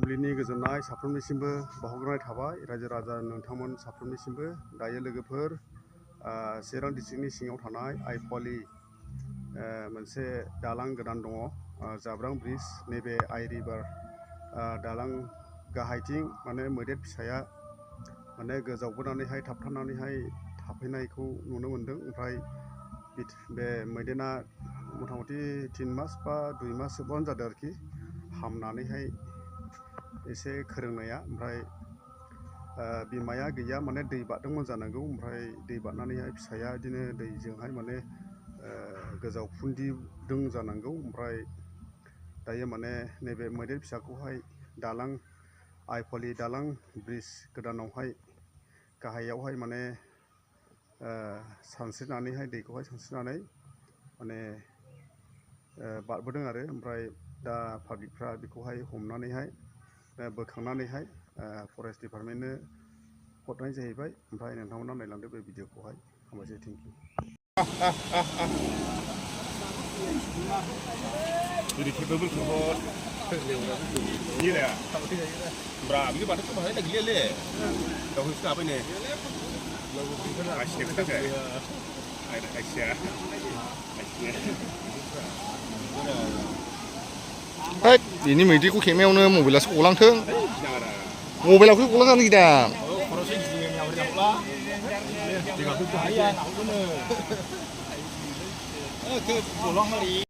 मोनाबिलिनि गोजोननाय साफ्रोमनिसिमबो बावहरनाय थाबाय रायजो राजा नोंथांमोन साफ्रोमनिसिमबो दायो लोगोफोर चिरां डिस्ट्रिक्टनि सिङाव थानाय आइफवालि मोनसे दालां गोदान दङ जाब्रां ब्रिज नैबे आइ रिभार दालां गाहायथिं माने मैदेर फिसाया माने गोजावबोनानैहाय थाबथानानैहाय थाफैनायखौ नुनो मोन्दों। ओमफ्राय बे मैदेरा मथा-मथि 3 मास बा 2 माससोबानो जादों आरोखि हामनानैहाय एसे खोरोंनाया। ओमफ्राय बिमाया गैया माने दै बारदोंमोन जानांगौ। ओमफ्राय दै बारनानैहाय फिसाया बिदिनो दैजोंहाय माने गोजावफुनदिदों जानांगौ। ओमफ्राय दायो माने नैबे मैदेर फिसाखौहाय दालां आइफवालि दालां ब्रिज गोदानावहाय गाहायावहाय माने सानस्रिनानैहाय दैखौहाय सानस्रिनानै माने बारबोदों आरो। ओमफ्राय दा पाब्लिकफ्रा बेखौहाय हमनानैहाय बोखांनानैहाय फरेस्ट डिपार्टमेन्टनो हरनाय जाहैबाय। ओमफ्राय नोंथांमोना नायलांदो बे भिडिअखौहाय। हामबायसै, thank you. Jadi kita berkumpul, gila ya? Berapa? Ini batas apa? Ini gila le. Kau suka apa ini? Asyik kita kan? Asyik. Hết, ini mesti ku kemau nih mobilnya sekolah tuh. Mobil aku sekolah kan kita. Pulang hari.